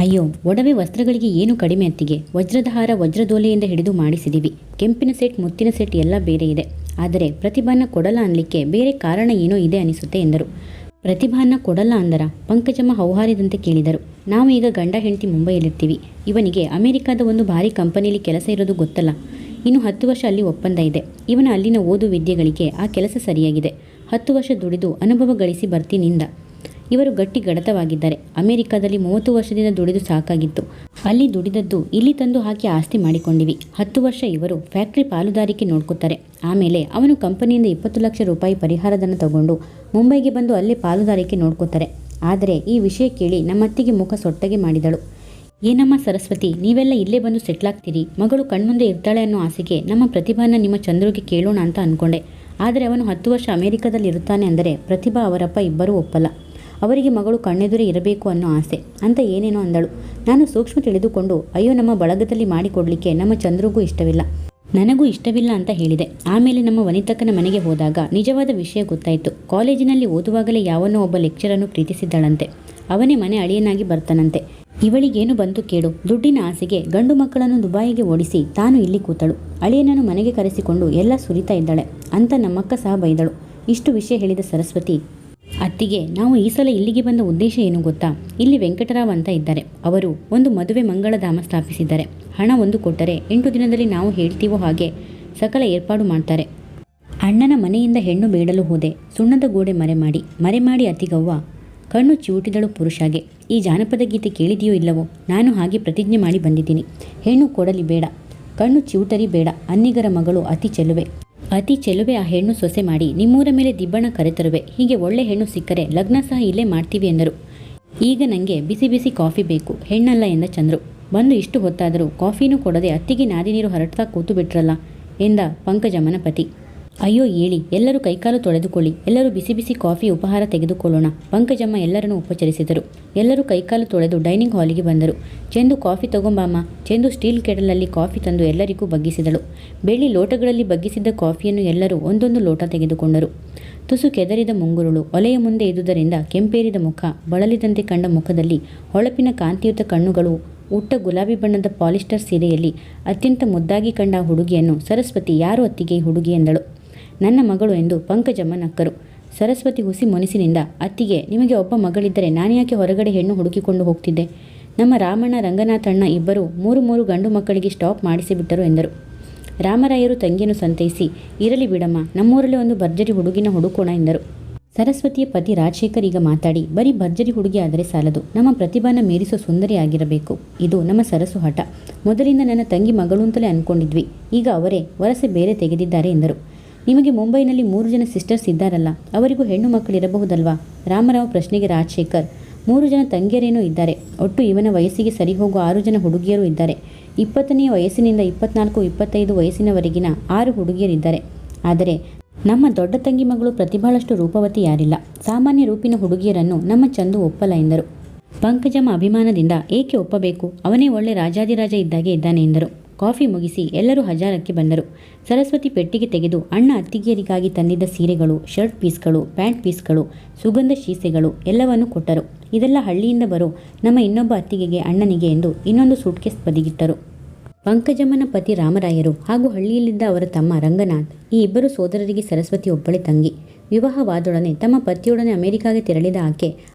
ಅಯ್ಯೋ, ಒಡವೆ ವಸ್ತ್ರಗಳಿಗೆ ಏನು ಕಡಿಮೆ ಅತ್ತಿಗೆ. ವಜ್ರದ ಹಾರ ವಜ್ರದೋಲೆಯಿಂದ ಹಿಡಿದು ಮಾಡಿಸಿದ್ದೀವಿ. ಕೆಂಪಿನ ಸೆಟ್, ಮುತ್ತಿನ ಸೆಟ್ ಎಲ್ಲ ಬೇರೆ ಇದೆ. ಆದರೆ ಪ್ರತಿಭಾನ ಕೊಡಲ್ಲ ಅನ್ಲಿಕ್ಕೆ ಬೇರೆ ಕಾರಣ ಏನೋ ಇದೆ ಅನಿಸುತ್ತೆ ಎಂದರು. ಪ್ರತಿಭಾನ ಕೊಡಲ್ಲ ಅಂದರ? ಪಂಕಜಮ್ಮ ಹೌಹಾರಿದಂತೆ ಕೇಳಿದರು. ನಾವು ಈಗ ಗಂಡ ಹೆಂಡತಿ ಮುಂಬೈಯಲ್ಲಿರ್ತೀವಿ. ಇವನಿಗೆ ಅಮೆರಿಕಾದ ಒಂದು ಭಾರಿ ಕಂಪನಿಯಲ್ಲಿ ಕೆಲಸ ಇರೋದು ಗೊತ್ತಲ್ಲ. ಇನ್ನು 10 ವರ್ಷ ಅಲ್ಲಿ ಒಪ್ಪಂದ ಇದೆ. ಇವನ ಅಲ್ಲಿನ ಓದು ವಿದ್ಯೆಗಳಿಗೆ ಆ ಕೆಲಸ ಸರಿಯಾಗಿದೆ. 10 ವರ್ಷ ದುಡಿದು ಅನುಭವ ಗಳಿಸಿ ಬರ್ತೀನಿಂದ. ಇವರು ಗಟ್ಟಿ ಗಡತವಾಗಿದ್ದಾರೆ. ಅಮೆರಿಕಾದಲ್ಲಿ 30 ವರ್ಷದಿಂದ ದುಡಿದು ಸಾಕಾಗಿತ್ತು. ಅಲ್ಲಿ ದುಡಿದದ್ದು ಇಲ್ಲಿ ತಂದು ಹಾಕಿ ಆಸ್ತಿ ಮಾಡಿಕೊಂಡಿವಿ. 10 ವರ್ಷ ಇವರು ಫ್ಯಾಕ್ಟ್ರಿ ಪಾಲುದಾರಿಕೆ ನೋಡ್ಕೋತಾರೆ. ಆಮೇಲೆ ಅವನು ಕಂಪನಿಯಿಂದ 20 ಲಕ್ಷ ರೂಪಾಯಿ ಪರಿಹಾರಧನ ತಗೊಂಡು ಮುಂಬೈಗೆ ಬಂದು ಅಲ್ಲೇ ಪಾಲುದಾರಿಕೆ ನೋಡ್ಕೋತಾರೆ. ಆದರೆ ಈ ವಿಷಯ ಕೇಳಿ ನಮ್ಮತ್ತಿಗೆ ಮುಖ ಸೊಟ್ಟಗೆ ಮಾಡಿದಳು. ಏನಮ್ಮ ಸರಸ್ವತಿ, ನೀವೆಲ್ಲ ಇಲ್ಲೇ ಬಂದು ಸೆಟ್ಲಾಗ್ತೀರಿ, ಮಗಳು ಕಣ್ಮುಂದೆ ಇರ್ತಾಳೆ ಅನ್ನೋ ಆಸೆಗೆ ನಮ್ಮ ಪ್ರತಿಭಾನ ನಿಮ್ಮ ಚಂದ್ರುಗೆ ಕೇಳೋಣ ಅಂತ ಅಂದ್ಕೊಂಡೆ. ಆದರೆ ಅವನು 10 ವರ್ಷ ಅಮೆರಿಕದಲ್ಲಿ ಇರುತ್ತಾನೆ ಅಂದರೆ ಪ್ರತಿಭಾ ಅವರಪ್ಪ ಇಬ್ಬರೂ ಒಪ್ಪಲ್ಲ. ಅವರಿಗೆ ಮಗಳು ಕಣ್ಣೆದುರೇ ಇರಬೇಕು ಅನ್ನೋ ಆಸೆ ಅಂತ ಏನೇನೋ ಅಂದಳು. ನಾನು ಸೂಕ್ಷ್ಮ ತಿಳಿದುಕೊಂಡು, ಅಯ್ಯೋ, ನಮ್ಮ ಬಳಗದಲ್ಲಿ ಮಾಡಿಕೊಡ್ಲಿಕ್ಕೆ ನಮ್ಮ ಚಂದ್ರಿಗೂ ಇಷ್ಟವಿಲ್ಲ, ನನಗೂ ಇಷ್ಟವಿಲ್ಲ ಅಂತ ಹೇಳಿದೆ. ಆಮೇಲೆ ನಮ್ಮ ವನಿತಕ್ಕನ ಮನೆಗೆ ಹೋದಾಗ ನಿಜವಾದ ವಿಷಯ ಗೊತ್ತಾಯಿತು. ಕಾಲೇಜಿನಲ್ಲಿ ಓದುವಾಗಲೇ ಯಾವನೋ ಒಬ್ಬ ಲೆಕ್ಚರನ್ನು ಪ್ರೀತಿಸಿದ್ದಳಂತೆ. ಅವನೇ ಮನೆ ಅಳಿಯನಾಗಿ ಬರ್ತಾನಂತೆ. ಇವಳಿಗೇನು ಬಂತು ಕೇಳು. ದುಡ್ಡಿನ ಆಸೆಗೆ ಗಂಡು ಮಕ್ಕಳನ್ನು ದುಬಾಯಿಗೆ ಓಡಿಸಿ ತಾನು ಇಲ್ಲಿ ಕೂತಳು. ಅಳಿಯನನ್ನು ಮನೆಗೆ ಕರೆಸಿಕೊಂಡು ಎಲ್ಲ ಸುರಿತಾ ಇದ್ದಾಳೆ ಅಂತ ನಮ್ಮಕ್ಕ ಸಹ ಬೈದಳು. ಇಷ್ಟು ವಿಷಯ ಹೇಳಿದ ಸರಸ್ವತಿ, ಅತ್ತಿಗೆ, ನಾವು ಈ ಸಲ ಇಲ್ಲಿಗೆ ಬಂದ ಉದ್ದೇಶ ಏನು ಗೊತ್ತಾ? ಇಲ್ಲಿ ವೆಂಕಟರಾವ್ ಅಂತ ಇದ್ದಾರೆ. ಅವರು ಒಂದು ಮದುವೆ ಮಂಗಳಧಾಮ ಸ್ಥಾಪಿಸಿದ್ದಾರೆ. ಹಣ ಒಂದು ಕೊಟ್ಟರೆ 8 ದಿನದಲ್ಲಿ ನಾವು ಹೇಳ್ತೀವೋ ಹಾಗೆ ಸಕಲ ಏರ್ಪಾಡು ಮಾಡ್ತಾರೆ. ಅಣ್ಣನ ಮನೆಯಿಂದ ಹೆಣ್ಣು ಬೇಡಲು ಹೋದೆ. ಸುಣ್ಣದ ಗೋಡೆ ಮರೆ ಮಾಡಿ ಅತ್ತಿಗವ್ವ ಕಣ್ಣು ಚಿವುಟಿದಳು ಪುರುಷಾಗೆ. ಈ ಜಾನಪದ ಗೀತೆ ಕೇಳಿದೆಯೋ ಇಲ್ಲವೋ? ನಾನು ಹಾಗೆ ಪ್ರತಿಜ್ಞೆ ಮಾಡಿ ಬಂದಿದ್ದೀನಿ. ಹೆಣ್ಣು ಕೊಡಲಿ ಬೇಡ, ಕಣ್ಣು ಚಿವುಟರಿ ಬೇಡ. ಅನ್ನಿಗರ ಮಗಳು ಅತಿ ಚೆಲುವೆ ಆ ಹೆಣ್ಣು ಸೊಸೆ ಮಾಡಿ ನಿಮ್ಮೂರ ಮೇಲೆ ದಿಬ್ಬಣ ಕರೆತರುವೆ. ಹೀಗೆ ಒಳ್ಳೆ ಹೆಣ್ಣು ಸಿಕ್ಕರೆ ಲಗ್ನ ಸಹ ಇಲ್ಲೇ ಮಾಡ್ತೀವಿ ಎಂದರು. ಈಗ ನನಗೆ ಬಿಸಿ ಬಿಸಿ ಕಾಫಿ ಬೇಕು, ಹೆಣ್ಣಲ್ಲ ಎಂದ ಚಂದ್ರು. ಬಂದು ಇಷ್ಟು ಹೊತ್ತಾದರೂ ಕಾಫಿನೂ ಕೊಡದೆ ಅತ್ತಿಗೆ ನಾದಿ ನೀರು ಹರಡ್ತಾ ಕೂತು ಬಿಟ್ರಲ್ಲ ಎಂದ ಪಂಕಜಮ್ಮನ ಪತಿ. ಅಯ್ಯೋ ಹೇಳಿ, ಎಲ್ಲರೂ ಕೈಕಾಲು ತೊಳೆದುಕೊಳ್ಳಿ, ಎಲ್ಲರೂ ಬಿಸಿ ಬಿಸಿ ಕಾಫಿ ಉಪಹಾರ ತೆಗೆದುಕೊಳ್ಳೋಣ. ಪಂಕಜಮ್ಮ ಎಲ್ಲರನ್ನೂ ಉಪಚರಿಸಿದರು. ಎಲ್ಲರೂ ಕೈಕಾಲು ತೊಳೆದು ಡೈನಿಂಗ್ ಹಾಲಿಗೆ ಬಂದರು. ಚೆಂದು ಕಾಫಿ ತಗೊಂಬಾಮ. ಚೆಂದು ಸ್ಟೀಲ್ ಕೆಟಲಲ್ಲಿ ಕಾಫಿ ತಂದು ಎಲ್ಲರಿಗೂ ಬಗ್ಗಿಸಿದಳು. ಬೆಳ್ಳಿ ಲೋಟಗಳಲ್ಲಿ ಬಗ್ಗಿಸಿದ್ದ ಕಾಫಿಯನ್ನು ಎಲ್ಲರೂ ಒಂದೊಂದು ಲೋಟ ತೆಗೆದುಕೊಂಡರು. ತುಸು ಕೆದರಿದ ಮುಂಗುರುಳು ಒಲೆಯ ಮುಂದೆ ಇದ್ದುದರಿಂದ ಕೆಂಪೇರಿದ ಮುಖ, ಬಳಲಿದಂತೆ ಕಂಡ ಮುಖದಲ್ಲಿ ಹೊಳಪಿನ ಕಾಂತಿಯುತ ಕಣ್ಣುಗಳು, ಉಟ್ಟ ಗುಲಾಬಿ ಬಣ್ಣದ ಪಾಲಿಸ್ಟರ್ ಸೀರೆಯಲ್ಲಿ ಅತ್ಯಂತ ಮುದ್ದಾಗಿ ಕಂಡ ಹುಡುಗಿಯನ್ನು ಸರಸ್ವತಿ, ಯಾರು ಅತ್ತಿಗೆ ಹುಡುಗಿ ಎಂದಳು. ನನ್ನ ಮಗಳು ಎಂದು ಪಂಕಜಮ್ಮ ನಕ್ಕರು. ಸರಸ್ವತಿ ಹುಸಿ ಮೊನಿಸಿನಿಂದ, ಅತ್ತಿಗೆ, ನಿಮಗೆ ಒಬ್ಬ ಮಗಳಿದ್ದರೆ ನಾನ್ಯಾಕೆ ಹೊರಗಡೆ ಹೆಣ್ಣು ಹುಡುಕಿಕೊಂಡು ಹೋಗ್ತಿದ್ದೆ? ನಮ್ಮ ರಾಮಣ್ಣ, ರಂಗನಾಥಣ್ಣ ಇಬ್ಬರು 3 ಗಂಡು ಮಕ್ಕಳಿಗೆ ಸ್ಟಾಪ್ ಮಾಡಿಸಿಬಿಟ್ಟರು ಎಂದರು. ರಾಮರಾಯರು ತಂಗಿಯನ್ನು ಸಂತೈಸಿ, ಇರಲಿ ಬಿಡಮ್ಮ, ನಮ್ಮೂರಲ್ಲೇ ಒಂದು ಭರ್ಜರಿ ಹುಡುಗಿನ ಹುಡುಕೋಣ ಎಂದರು. ಸರಸ್ವತಿಯ ಪತಿ ರಾಜಶೇಖರ್ ಈಗ ಮಾತಾಡಿ, ಬರೀ ಭರ್ಜರಿ ಹುಡುಗಿ ಆದರೆ ಸಾಲದು, ನಮ್ಮ ಪ್ರತಿಭಾನ ಮೀರಿಸೋ ಸುಂದರಿ ಆಗಿರಬೇಕು. ಇದು ನಮ್ಮ ಸರಸು ಹಠ. ಮೊದಲಿಂದ ನನ್ನ ತಂಗಿ ಮಗಳು ಅಂತಲೇ ಅಂದ್ಕೊಂಡಿದ್ವಿ. ಈಗ ಅವರೇ ವರಸೆ ಬೇರೆ ತೆಗೆದಿದ್ದಾರೆ ಎಂದರು. ನಿಮಗೆ ಮುಂಬೈನಲ್ಲಿ 3 ಜನ ಸಿಸ್ಟರ್ಸ್ ಇದ್ದಾರಲ್ಲ, ಅವರಿಗೂ ಹೆಣ್ಣು ಮಕ್ಕಳಿರಬಹುದಲ್ವಾ? ರಾಮರಾವ್ ಪ್ರಶ್ನೆಗೆ ರಾಜಶೇಖರ್, 3 ಜನ ತಂಗಿಯರೇನೂ ಇದ್ದಾರೆ. ಒಟ್ಟು ಇವನ ವಯಸ್ಸಿಗೆ ಸರಿ ಹೋಗುವ 6 ಜನ ಹುಡುಗಿಯರು ಇದ್ದಾರೆ. 20ನೇ ವಯಸ್ಸಿನಿಂದ 24-25 ವಯಸ್ಸಿನವರೆಗಿನ 6 ಹುಡುಗಿಯರಿದ್ದಾರೆ. ಆದರೆ ನಮ್ಮ ದೊಡ್ಡ ತಂಗಿ ಮಗಳು ಪ್ರತಿಭಾಳಷ್ಟು ರೂಪವತಿ ಯಾರಿಲ್ಲ. ಸಾಮಾನ್ಯ ರೂಪಿನ ಹುಡುಗಿಯರನ್ನು ನಮ್ಮ ಚಂದು ಒಪ್ಪಲ್ಲ ಎಂದರು. ಪಂಕಜಮ್ಮ ಅಭಿಮಾನದಿಂದ, ಏಕೆ ಒಪ್ಪಬೇಕು? ಅವನೇ ಒಳ್ಳೆ ರಾಜಾದಿರಾಜ ಇದ್ದಾಗೆ ಇದ್ದಾನೆ ಎಂದರು. ಕಾಫಿ ಮುಗಿಸಿ ಎಲ್ಲರೂ ಹಜಾರಕ್ಕೆ ಬಂದರು. ಸರಸ್ವತಿ ಪೆಟ್ಟಿಗೆ ತೆಗೆದು ಅಣ್ಣ ಅತ್ತಿಗೆಯರಿಗಾಗಿ ತಂದಿದ್ದ ಸೀರೆಗಳು, ಶರ್ಟ್ ಪೀಸ್ಗಳು, ಪ್ಯಾಂಟ್ ಪೀಸ್ಗಳು, ಸುಗಂಧ ಶೀಸೆಗಳು ಎಲ್ಲವನ್ನೂ ಕೊಟ್ಟರು. ಇದೆಲ್ಲ ಹಳ್ಳಿಯಿಂದ ಬರೋ ನಮ್ಮ ಇನ್ನೊಬ್ಬ ಅತ್ತಿಗೆಗೆ, ಅಣ್ಣನಿಗೆ ಎಂದು ಇನ್ನೊಂದು ಸೂಟ್ಕೇಸ್ ಬದಿಗಿಟ್ಟರು. ಪಂಕಜಮ್ಮನ ಪತಿ ರಾಮರಾಯರು ಹಾಗೂ ಹಳ್ಳಿಯಲ್ಲಿದ್ದ ಅವರ ತಮ್ಮ ರಂಗನಾಥ್, ಈ ಇಬ್ಬರು ಸೋದರರಿಗೆ ಸರಸ್ವತಿ ಒಬ್ಬಳೆ ತಂಗಿ. ವಿವಾಹವಾದೊಡನೆ ತಮ್ಮ ಪತಿಯೊಡನೆ ಅಮೆರಿಕಾಗೆ ತೆರಳಿದ ಆಕೆ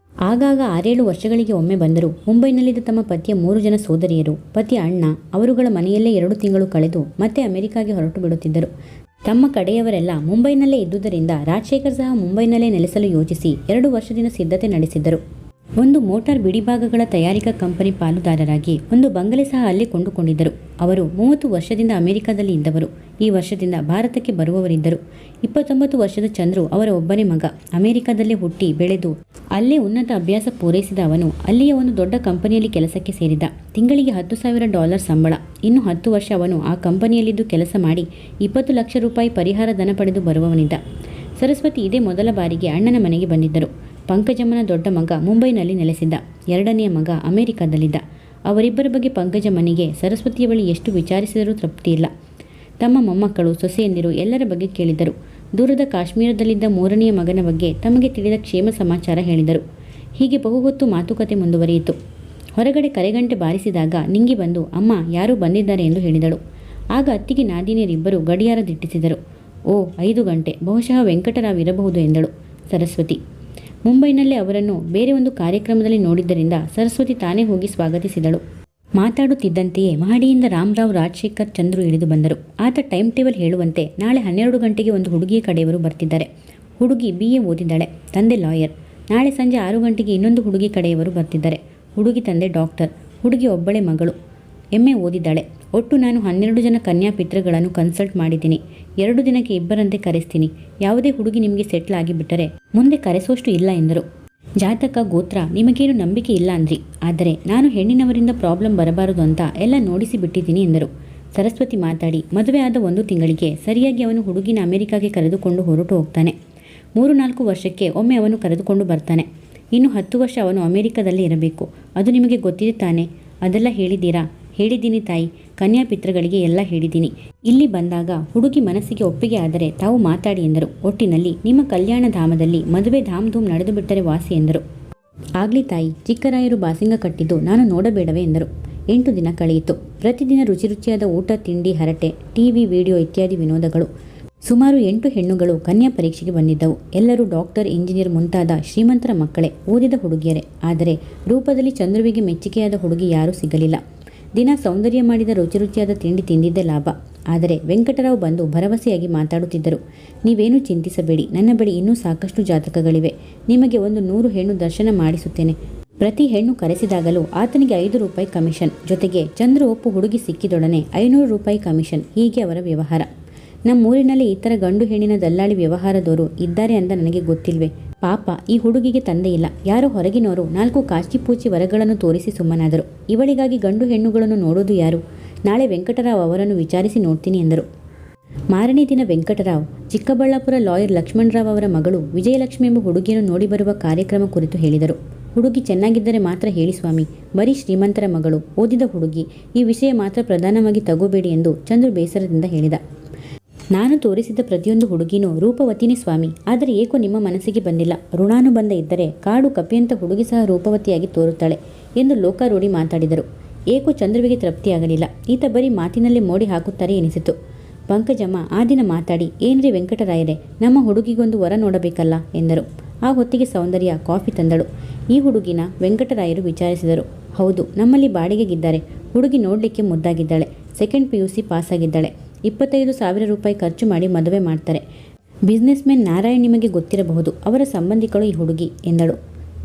ಆಗಾಗ 6-7 ವರ್ಷಗಳಿಗೆ ಒಮ್ಮೆ ಬಂದರು. ಮುಂಬೈನಲ್ಲಿದ್ದ ತಮ್ಮ ಪತಿಯ 3 ಜನ ಸೋದರಿಯರು, ಪತಿಯ ಅಣ್ಣ ಅವರುಗಳ ಮನೆಯಲ್ಲೇ 2 ತಿಂಗಳು ಕಳೆದು ಮತ್ತೆ ಅಮೆರಿಕಾಗೆ ಹೊರಟು ಬಿಡುತ್ತಿದ್ದರು. ತಮ್ಮ ಕಡೆಯವರೆಲ್ಲ ಮುಂಬೈನಲ್ಲೇ ಇದ್ದುದರಿಂದ ರಾಜಶೇಖರ್ ಸಹ ಮುಂಬೈನಲ್ಲೇ ನೆಲೆಸಲು ಯೋಚಿಸಿ 2 ವರ್ಷದಿಂದ ಸಿದ್ಧತೆ ನಡೆಸಿದ್ದರು. ಒಂದು ಮೋಟಾರ್ ಬಿಡಿಭಾಗಗಳ ತಯಾರಿಕಾ ಕಂಪನಿ ಪಾಲುದಾರರಾಗಿ ಒಂದು ಬಂಗಲೆ ಸಹ ಅಲ್ಲೇ ಕೊಂಡುಕೊಂಡಿದ್ದರು. ಅವರು 30 ವರ್ಷದಿಂದ ಅಮೆರಿಕಾದಲ್ಲಿ ಇದ್ದವರು. ಈ ವರ್ಷದಿಂದ ಭಾರತಕ್ಕೆ ಬರುವವರಿದ್ದರು. 29 ವರ್ಷದ ಚಂದ್ರು ಅವರ ಒಬ್ಬನೇ ಮಗ. ಅಮೆರಿಕಾದಲ್ಲೇ ಹುಟ್ಟಿ ಬೆಳೆದು ಅಲ್ಲೇ ಉನ್ನತ ಅಭ್ಯಾಸ ಪೂರೈಸಿದ ಅವನು ಅಲ್ಲಿಯ ಒಂದು ದೊಡ್ಡ ಕಂಪನಿಯಲ್ಲಿ ಕೆಲಸಕ್ಕೆ ಸೇರಿದ. ತಿಂಗಳಿಗೆ $10,000 ಸಂಬಳ. ಇನ್ನು 10 ವರ್ಷ ಅವನು ಆ ಕಂಪನಿಯಲ್ಲಿದ್ದು ಕೆಲಸ ಮಾಡಿ 20 ಲಕ್ಷ ರೂಪಾಯಿ ಪರಿಹಾರ ಧನ ಪಡೆದು ಬರುವವನಿದ್ದ. ಸರಸ್ವತಿ ಇದೇ ಮೊದಲ ಬಾರಿಗೆ ಅಣ್ಣನ ಮನೆಗೆ ಬಂದಿದ್ದರು. ಪಂಕಜಮ್ಮನ ದೊಡ್ಡ ಮಗ ಮುಂಬೈನಲ್ಲಿ ನೆಲೆಸಿದ್ದ. 2ನೆಯ ಮಗ ಅಮೆರಿಕಾದಲ್ಲಿದ್ದ. ಅವರಿಬ್ಬರ ಬಗ್ಗೆ ಪಂಕಜಮ್ಮನಿಗೆ ಸರಸ್ವತಿಯ ಬಳಿ ಎಷ್ಟು ವಿಚಾರಿಸಿದರೂ ತೃಪ್ತಿಯಿಲ್ಲ. ತಮ್ಮ ಮೊಮ್ಮಕ್ಕಳು, ಸೊಸೆಯಂದಿರು ಎಲ್ಲರ ಬಗ್ಗೆ ಕೇಳಿದರು. ದೂರದ ಕಾಶ್ಮೀರದಲ್ಲಿದ್ದ 3ನೆಯ ಮಗನ ಬಗ್ಗೆ ತಮಗೆ ತಿಳಿದ ಕ್ಷೇಮ ಸಮಾಚಾರ ಹೇಳಿದರು. ಹೀಗೆ ಬಹುಹೊತ್ತು ಮಾತುಕತೆ ಮುಂದುವರಿಯಿತು. ಹೊರಗಡೆ ಕರೆಗಂಟೆ ಬಾರಿಸಿದಾಗ ನಿಂಗಿ ಬಂದು ಅಮ್ಮ ಯಾರೂ ಬಂದಿದ್ದಾರೆ ಎಂದು ಹೇಳಿದಳು. ಆಗ ಅತ್ತಿಗೆ ನಾದಿನಿಯರಿಬ್ಬರು ಗಡಿಯಾರ ದಿಟ್ಟಿಸಿದರು. ಓ 5 ಗಂಟೆ, ಬಹುಶಃ ವೆಂಕಟರಾವ್ ಇರಬಹುದು ಎಂದಳು ಸರಸ್ವತಿ. ಮುಂಬೈನಲ್ಲೇ ಅವರನ್ನು ಬೇರೆ ಒಂದು ಕಾರ್ಯಕ್ರಮದಲ್ಲಿ ನೋಡಿದ್ದರಿಂದ ಸರಸ್ವತಿ ತಾನೇ ಹೋಗಿ ಸ್ವಾಗತಿಸಿದಳು. ಮಾತಾಡುತ್ತಿದ್ದಂತೆಯೇ ಮಹಡಿಯಿಂದ ರಾಮರಾವ್, ರಾಜಶೇಖರ್, ಚಂದ್ರು ಇಳಿದು ಬಂದರು. ಆತ ಟೈಮ್ ಟೇಬಲ್ ಹೇಳುವಂತೆ ನಾಳೆ 12 ಗಂಟೆಗೆ ಒಂದು ಹುಡುಗಿಯ ಕಡೆಯವರು ಬರ್ತಿದ್ದಾರೆ. ಹುಡುಗಿ BA ಓದಿದ್ದಾಳೆ, ತಂದೆ ಲಾಯರ್. ನಾಳೆ ಸಂಜೆ 6 ಗಂಟೆಗೆ ಇನ್ನೊಂದು ಹುಡುಗಿ ಕಡೆಯವರು ಬರ್ತಿದ್ದಾರೆ. ಹುಡುಗಿ ತಂದೆ ಡಾಕ್ಟರ್, ಹುಡುಗಿ ಒಬ್ಬಳೇ ಮಗಳು, MA ಓದಿದ್ದಾಳೆ. ಒಟ್ಟು ನಾನು 12 ಜನ ಕನ್ಯಾ ಪಿತೃಗಳನ್ನು ಕನ್ಸಲ್ಟ್ ಮಾಡಿದ್ದೀನಿ. 2 ದಿನಕ್ಕೆ ಇಬ್ಬರಂತೆ ಕರೆಸ್ತೀನಿ. ಯಾವುದೇ ಹುಡುಗಿ ನಿಮಗೆ ಸೆಟ್ಲ್ ಆಗಿಬಿಟ್ಟರೆ ಮುಂದೆ ಕರೆಸೋಷ್ಟು ಇಲ್ಲ ಎಂದರು. ಜಾತಕ, ಗೋತ್ರ ನಿಮಗೇನು ನಂಬಿಕೆ ಇಲ್ಲ ಅಂದ್ರಿ, ಆದರೆ ನಾನು ಹೆಣ್ಣಿನವರಿಂದ ಪ್ರಾಬ್ಲಮ್ ಬರಬಾರದು ಅಂತ ಎಲ್ಲ ನೋಡಿಸಿ ಬಿಟ್ಟಿದ್ದೀನಿ ಎಂದರು. ಸರಸ್ವತಿ ಮಾತಾಡಿ, ಮದುವೆ ಆದ 1 ತಿಂಗಳಿಗೆ ಸರಿಯಾಗಿ ಅವನು ಹುಡುಗಿನ ಅಮೆರಿಕಾಗೆ ಕರೆದುಕೊಂಡು ಹೊರಟು ಹೋಗ್ತಾನೆ. 3-4 ವರ್ಷಕ್ಕೆ ಒಮ್ಮೆ ಅವನು ಕರೆದುಕೊಂಡು ಬರ್ತಾನೆ. ಇನ್ನು 10 ವರ್ಷ ಅವನು ಅಮೆರಿಕದಲ್ಲೇ ಇರಬೇಕು. ಅದು ನಿಮಗೆ ಗೊತ್ತಿದೆ ತಾನೆ? ಅದೆಲ್ಲ ಹೇಳಿದ್ದೀರಾ? ಹೇಳಿದ್ದೀನಿ ತಾಯಿ, ಕನ್ಯಾ ಪಿತೃಗಳಿಗೆ ಎಲ್ಲ ಹೇಳಿದ್ದೀನಿ. ಇಲ್ಲಿ ಬಂದಾಗ ಹುಡುಗಿ ಮನಸ್ಸಿಗೆ ಒಪ್ಪಿಗೆ ಆದರೆ ತಾವು ಮಾತಾಡಿ ಎಂದರು. ಒಟ್ಟಿನಲ್ಲಿ ನಿಮ್ಮ ಕಲ್ಯಾಣ ಧಾಮದಲ್ಲಿ ಮದುವೆ ಧಾಮ್ ಧೂಮ್ ನಡೆದು ಬಿಟ್ಟರೆ ವಾಸಿ ಎಂದರು. ಆಗ್ಲಿ ತಾಯಿ, ಚಿಕ್ಕರಾಯರು ಬಾಸಿಂಗ ಕಟ್ಟಿದ್ದು ನಾನು ನೋಡಬೇಡವೇ ಎಂದರು. 8 ದಿನ ಕಳೆಯಿತು. ಪ್ರತಿದಿನ ರುಚಿಯಾದ ಊಟ, ತಿಂಡಿ, ಹರಟೆ, TV, ವಿಡಿಯೋ ಇತ್ಯಾದಿ ವಿನೋದಗಳು. ಸುಮಾರು 8 ಹೆಣ್ಣುಗಳು ಕನ್ಯಾ ಪರೀಕ್ಷೆಗೆ ಬಂದಿದ್ದವು. ಎಲ್ಲರೂ ಡಾಕ್ಟರ್, ಇಂಜಿನಿಯರ್ ಮುಂತಾದ ಶ್ರೀಮಂತರ ಮಕ್ಕಳೇ, ಓದಿದ ಹುಡುಗಿಯರೇ. ಆದರೆ ರೂಪದಲ್ಲಿ ಚಂದ್ರುವಿಗೆ ಮೆಚ್ಚುಗೆಯಾದ ಹುಡುಗಿ ಯಾರೂ ಸಿಗಲಿಲ್ಲ. ದಿನ ಸೌಂದರ್ಯ ಮಾಡಿದ ರುಚಿಯಾದ ತಿಂಡಿ ತಿಂದಿದ್ದೇ ಲಾಭ. ಆದರೆ ವೆಂಕಟರಾವ್ ಬಂದು ಭರವಸೆಯಾಗಿ ಮಾತಾಡುತ್ತಿದ್ದರು. ನೀವೇನೂ ಚಿಂತಿಸಬೇಡಿ, ನನ್ನ ಬಳಿ ಇನ್ನೂ ಸಾಕಷ್ಟು ಜಾತಕಗಳಿವೆ. ನಿಮಗೆ 100 ಹೆಣ್ಣು ದರ್ಶನ ಮಾಡಿಸುತ್ತೇನೆ. ಪ್ರತಿ ಹೆಣ್ಣು ಕರೆಸಿದಾಗಲೂ ಆತನಿಗೆ 5 ರೂಪಾಯಿ ಕಮಿಷನ್. ಜೊತೆಗೆ ಚಂದ್ರು ಒಪ್ಪು ಹುಡುಗಿ ಸಿಕ್ಕಿದೊಡನೆ 500 ರೂಪಾಯಿ ಕಮಿಷನ್. ಹೀಗೆ ಅವರ ವ್ಯವಹಾರ. ನಮ್ಮೂರಿನಲ್ಲಿ ಈ ಥರ ಗಂಡು ಹೆಣ್ಣಿನ ದಲ್ಲಾಳಿ ವ್ಯವಹಾರದವರು ಇದ್ದಾರೆ ಅಂತ ನನಗೆ ಗೊತ್ತಿಲ್ವೇ? ಪಾಪ, ಈ ಹುಡುಗಿಗೆ ತಂದೆ ಇಲ್ಲ. ಯಾರೋ ಹೊರಗಿನವರು 4 ಕಾಚಿಪೂಚಿ ವರಗಳನ್ನು ತೋರಿಸಿ ಸುಮ್ಮನಾದರು. ಇವಳಿಗಾಗಿ ಗಂಡು ಹೆಣ್ಣುಗಳನ್ನು ನೋಡೋದು ಯಾರು? ನಾಳೆ ವೆಂಕಟರಾವ್ ಅವರನ್ನು ವಿಚಾರಿಸಿ ನೋಡ್ತೀನಿ ಎಂದರು. ಮಾರನೇ ದಿನ ವೆಂಕಟರಾವ್ ಚಿಕ್ಕಬಳ್ಳಾಪುರ ಲಾಯರ್ ಲಕ್ಷ್ಮಣರಾವ್ ಅವರ ಮಗಳು ವಿಜಯಲಕ್ಷ್ಮಿ ಎಂಬ ಹುಡುಗಿಯನ್ನು ನೋಡಿ ಬರುವ ಕಾರ್ಯಕ್ರಮ ಕುರಿತು ಹೇಳಿದರು. ಹುಡುಗಿ ಚೆನ್ನಾಗಿದ್ದರೆ ಮಾತ್ರ ಹೇಳಿ ಸ್ವಾಮಿ, ಬರೀ ಶ್ರೀಮಂತರ ಮಗಳು, ಓದಿದ ಹುಡುಗಿ, ಈ ವಿಷಯ ಮಾತ್ರ ಪ್ರಧಾನವಾಗಿ ತಗೋಬೇಡಿ ಎಂದು ಚಂದ್ರು ಬೇಸರದಿಂದ ಹೇಳಿದ. ನಾನು ತೋರಿಸಿದ ಪ್ರತಿಯೊಂದು ಹುಡುಗಿನೂ ರೂಪವತಿನೇ ಸ್ವಾಮಿ, ಆದರೆ ಏಕೋ ನಿಮ್ಮ ಮನಸ್ಸಿಗೆ ಬಂದಿಲ್ಲ. ಋಣಾನುಬಂಧ ಇದ್ದರೆ ಕಾಡು ಕಪಿಯಂತ ಹುಡುಗಿ ಸಹ ರೂಪವತಿಯಾಗಿ ತೋರುತ್ತಾಳೆ ಎಂದು ಲೋಕಾರೂಢಿ ಮಾತಾಡಿದರು. ಏಕೋ ಚಂದ್ರುವಿಗೆ ತೃಪ್ತಿಯಾಗಲಿಲ್ಲ. ಈತ ಬರೀ ಮಾತಿನಲ್ಲೇ ಮೋಡಿ ಹಾಕುತ್ತಾರೆ ಎನಿಸಿತು. ಪಂಕಜಮ್ಮ ಆ ದಿನ ಮಾತಾಡಿ, ಏನ್ರಿ ವೆಂಕಟರಾಯರೇ, ನಮ್ಮ ಹುಡುಗಿಗೊಂದು ವರ ನೋಡಬೇಕಲ್ಲ ಎಂದರು. ಆ ಹೊತ್ತಿಗೆ ಸೌಂದರ್ಯ ಕಾಫಿ ತಂದಳು. ಈ ಹುಡುಗಿನ ವೆಂಕಟರಾಯರು ವಿಚಾರಿಸಿದರು. ಹೌದು, ನಮ್ಮಲ್ಲಿ ಬಾಡಿಗೆಗಿದ್ದಾರೆ. ಹುಡುಗಿ ನೋಡಲಿಕ್ಕೆ ಮುದ್ದಾಗಿದ್ದಾಳೆ. Second PUC ಪಾಸಾಗಿದ್ದಾಳೆ. 25,000 ರೂಪಾಯಿ ಖರ್ಚು ಮಾಡಿ ಮದುವೆ ಮಾಡ್ತಾರೆ. ಬಿಸ್ನೆಸ್ ಮ್ಯಾನ್ ನಾರಾಯಣ್ ನಿಮಗೆ ಗೊತ್ತಿರಬಹುದು, ಅವರ ಸಂಬಂಧಿಕಳು ಈ ಹುಡುಗಿ ಎಂದಳು.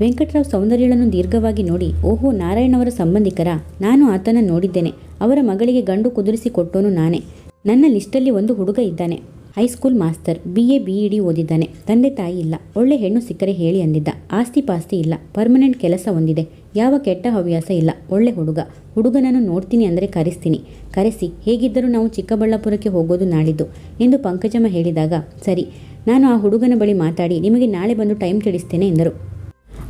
ವೆಂಕಟರಾವ್ ಸೌಂದರ್ಯಳನ್ನು ದೀರ್ಘವಾಗಿ ನೋಡಿ, ಓಹೋ, ನಾರಾಯಣ್ ಅವರ ಸಂಬಂಧಿಕರ? ನಾನು ಆತನ ನೋಡಿದ್ದೇನೆ. ಅವರ ಮಗಳಿಗೆ ಗಂಡು ಕುದುರಿಸಿ ಕೊಟ್ಟೋನು ನಾನೇ. ನನ್ನ ಲಿಸ್ಟಲ್ಲಿ ಒಂದು ಹುಡುಗ ಇದ್ದಾನೆ. High school master, BA BEd ಓದಿದ್ದಾನೆ. ತಂದೆ ತಾಯಿ ಇಲ್ಲ. ಒಳ್ಳೆ ಹೆಣ್ಣು ಸಿಕ್ಕರೆ ಹೇಳಿ ಅಂದಿದ್ದ. ಆಸ್ತಿ ಪಾಸ್ತಿ ಇಲ್ಲ. ಪರ್ಮನೆಂಟ್ ಕೆಲಸ ಹೊಂದಿದೆ. ಯಾವ ಕೆಟ್ಟ ಹವ್ಯಾಸ ಇಲ್ಲ. ಒಳ್ಳೆ ಹುಡುಗ. ಹುಡುಗನನ್ನು ನೋಡ್ತೀನಿ ಅಂದರೆ ಕರೆಸ್ತೀನಿ. ಕರೆಸಿ, ಹೇಗಿದ್ದರೂ ನಾವು ಚಿಕ್ಕಬಳ್ಳಾಪುರಕ್ಕೆ ಹೋಗೋದು ನಾಳಿದ್ದು ಎಂದು ಪಂಕಜಮ್ಮ ಹೇಳಿದಾಗ, ಸರಿ, ನಾನು ಆ ಹುಡುಗನ ಬಳಿ ಮಾತಾಡಿ ನಿಮಗೆ ನಾಳೆ ಬಂದು ಟೈಮ್ ತಿಳಿಸ್ತೇನೆ ಎಂದರು.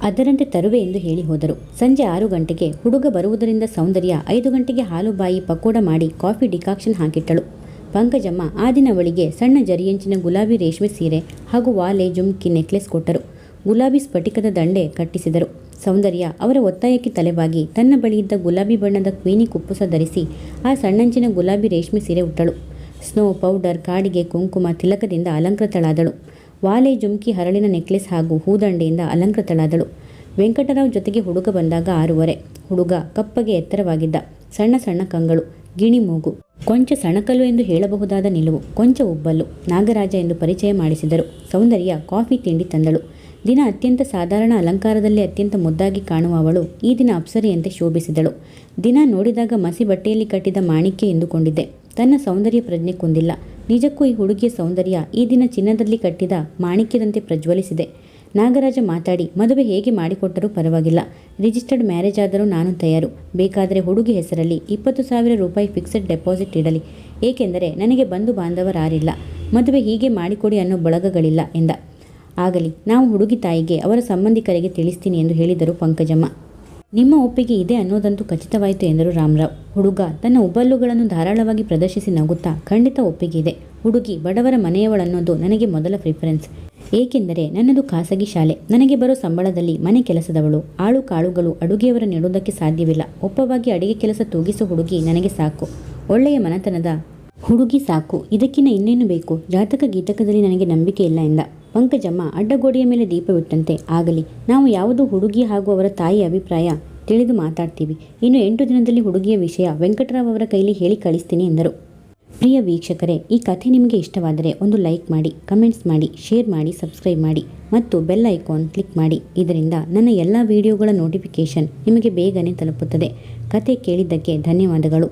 ಅದರಂತೆ ತರುವೆ ಎಂದು ಹೇಳಿ ಹೋದರು. ಸಂಜೆ 6 ಗಂಟೆಗೆ ಹುಡುಗ ಬರುವುದರಿಂದ ಸೌಂದರ್ಯ 5 ಗಂಟೆಗೆ ಹಾಲು ಬಾಯಿ ಪಕೋಡ ಮಾಡಿ ಕಾಫಿ ಡಿಕಾಕ್ಷನ್ ಹಾಕಿಟ್ಟಳು. ಪಂಕಜಮ್ಮ ಆ ದಿನ ಅವಳಿಗೆ ಸಣ್ಣ ಜರಿಯಂಚಿನ ಗುಲಾಬಿ ರೇಷ್ಮೆ ಸೀರೆ ಹಾಗೂ ವಾಲೆ, ಜುಮ್ಕಿ, ನೆಕ್ಲೆಸ್ ಕೊಟ್ಟರು. ಗುಲಾಬಿ ಸ್ಫಟಿಕದ ದಂಡೆ ಕಟ್ಟಿಸಿದರು. ಸೌಂದರ್ಯ ಅವರ ಒತ್ತಾಯಕ್ಕೆ ತಲೆಬಾಗಿ ತನ್ನ ಬಳಿಯಿದ್ದ ಗುಲಾಬಿ ಬಣ್ಣದ ಕ್ವೀನಿ ಕುಪ್ಪುಸ ಧರಿಸಿ ಆ ಸಣ್ಣಂಚಿನ ಗುಲಾಬಿ ರೇಷ್ಮೆ ಸೀರೆ ಉಟ್ಟಳು. ಸ್ನೋ ಪೌಡರ್, ಕಾಡಿಗೆ, ಕುಂಕುಮ, ತಿಲಕದಿಂದ ಅಲಂಕೃತಳಾದಳು. ವಾಲೆ, ಜುಮ್ಕಿ, ಹರಳಿನ ನೆಕ್ಲೆಸ್ ಹಾಗೂ ಹೂದಂಡೆಯಿಂದ ಅಲಂಕೃತಳಾದಳು. ವೆಂಕಟರಾವ್ ಜೊತೆಗೆ ಹುಡುಗ ಬಂದಾಗ 6:15. ಹುಡುಗ ಕಪ್ಪಗೆ ಎತ್ತರವಾಗಿದ್ದ. ಸಣ್ಣ ಸಣ್ಣ ಕಂಗಳು, ಗಿಣಿ ಮೂಗು, ಕೊಂಚ ಸಣಕಲು ಎಂದು ಹೇಳಬಹುದಾದ ನಿಲುವು, ಕೊಂಚ ಉಬ್ಬಲು. ನಾಗರಾಜ ಎಂದು ಪರಿಚಯ ಮಾಡಿಸಿದರು. ಸೌಂದರ್ಯ ಕಾಫಿ ತಿಂಡಿ ತಂದಳು. ದಿನ ಅತ್ಯಂತ ಸಾಧಾರಣ ಅಲಂಕಾರದಲ್ಲಿ ಅತ್ಯಂತ ಮುದ್ದಾಗಿ ಕಾಣುವ ಅವಳು ಈ ದಿನ ಅಪ್ಸರೆಯಂತೆ ಶೋಭಿಸಿದಳು. ದಿನ ನೋಡಿದಾಗ ಮಸಿ ಬಟ್ಟೆಯಲ್ಲಿ ಕಟ್ಟಿದ ಮಾಣಿಕ್ಯ ಎಂದುಕೊಂಡಿದ್ದೆ. ತನ್ನ ಸೌಂದರ್ಯ ಪ್ರಜ್ಞೆ ಕುಂದಿಲ್ಲ. ನಿಜಕ್ಕೂ ಈ ಹುಡುಗಿಯ ಸೌಂದರ್ಯ ಈ ದಿನ ಚಿನ್ನದಲ್ಲಿ ಕಟ್ಟಿದ ಮಾಣಿಕ್ಯದಂತೆ ಪ್ರಜ್ವಲಿಸಿದೆ. ನಾಗರಾಜ ಮಾತಾಡಿ, ಮದುವೆ ಹೇಗೆ ಮಾಡಿಕೊಟ್ಟರೂ ಪರವಾಗಿಲ್ಲ. ರಿಜಿಸ್ಟರ್ಡ್ ಮ್ಯಾರೇಜ್ ಆದರೂ ನಾನು ತಯಾರು. ಬೇಕಾದರೆ ಹುಡುಗಿ ಹೆಸರಲ್ಲಿ 20,000 ರೂಪಾಯಿ ಫಿಕ್ಸೆಡ್ ಡೆಪಾಸಿಟ್ ಇಡಲಿ. ಏಕೆಂದರೆ ನನಗೆ ಬಂಧು ಬಾಂಧವರಾರಿಲ್ಲ. ಮದುವೆ ಹೀಗೆ ಮಾಡಿಕೊಡಿ ಅನ್ನೋ ಬಳಗಗಳಿಲ್ಲ ಎಂದ. ಆಗಲಿ, ನಾವು ಹುಡುಗಿ ತಾಯಿಗೆ ಅವರ ಸಂಬಂಧಿಕರಿಗೆ ತಿಳಿಸ್ತೀನಿ ಎಂದು ಹೇಳಿದರು ಪಂಕಜಮ್ಮ. ನಿಮ್ಮ ಒಪ್ಪಿಗೆ ಇದೆ ಅನ್ನೋದಂತೂ ಖಚಿತವಾಯಿತು ಎಂದರು ರಾಮರಾವ್. ಹುಡುಗ ತನ್ನ ಉಬ್ಬಲ್ಲುಗಳನ್ನು ಧಾರಾಳವಾಗಿ ಪ್ರದರ್ಶಿಸಿ ನಗುತ್ತಾ, ಖಂಡಿತ ಒಪ್ಪಿಗೆ ಇದೆ. ಹುಡುಗಿ ಬಡವರ ಮನೆಯವಳನ್ನೋದು ನನಗೆ ಮೊದಲ ಪ್ರಿಫರೆನ್ಸ್. ಏಕೆಂದರೆ ನನ್ನದು ಖಾಸಗಿ ಶಾಲೆ. ನನಗೆ ಬರೋ ಸಂಬಳದಲ್ಲಿ ಮನೆ ಕೆಲಸದವಳು, ಆಳು ಕಾಳುಗಳು ಅಡುಗೆಯವರ ನೀಡೋದಕ್ಕೆ ಸಾಧ್ಯವಿಲ್ಲ. ಒಪ್ಪವಾಗಿ ಅಡಿಗೆ ಕೆಲಸ ತೂಗಿಸೋ ಹುಡುಗಿ ನನಗೆ ಸಾಕು. ಒಳ್ಳೆಯ ಮನೆತನದ ಹುಡುಗಿ ಸಾಕು. ಇದಕ್ಕಿಂತ ಇನ್ನೇನು ಬೇಕು? ಜಾತಕ ಗೀತಕದಲ್ಲಿ ನನಗೆ ನಂಬಿಕೆ ಇಲ್ಲ ಎಂದ. ಪಂಕಜಮ್ಮ ಅಡ್ಡಗೋಡೆಯ ಮೇಲೆ ದೀಪವಿಟ್ಟಂತೆ, ಆಗಲಿ, ನಾವು ಯಾವುದು ಹುಡುಗಿ ಹಾಗೂ ಅವರ ತಾಯಿಯ ಅಭಿಪ್ರಾಯ ತಿಳಿದು ಮಾತಾಡ್ತೀವಿ. ಇನ್ನು 8 ದಿನದಲ್ಲಿ ಹುಡುಗಿಯ ವಿಷಯ ವೆಂಕಟರಾವ್ ಅವರ ಕೈಲಿ ಹೇಳಿ ಕಳಿಸ್ತೀನಿ ಎಂದರು. ಪ್ರಿಯ ವೀಕ್ಷಕರೇ, ಈ ಕಥೆ ನಿಮಗೆ ಇಷ್ಟವಾದರೆ ಒಂದು ಲೈಕ್ ಮಾಡಿ, ಕಮೆಂಟ್ಸ್ ಮಾಡಿ, ಶೇರ್ ಮಾಡಿ, ಸಬ್ಸ್ಕ್ರೈಬ್ ಮಾಡಿ ಮತ್ತು ಬೆಲ್ ಐಕಾನ್ ಕ್ಲಿಕ್ ಮಾಡಿ. ಇದರಿಂದ ನನ್ನ ಎಲ್ಲ ವಿಡಿಯೋಗಳ ನೋಟಿಫಿಕೇಷನ್ ನಿಮಗೆ ಬೇಗನೆ ತಲುಪುತ್ತದೆ. ಕತೆ ಕೇಳಿದ್ದಕ್ಕೆ ಧನ್ಯವಾದಗಳು.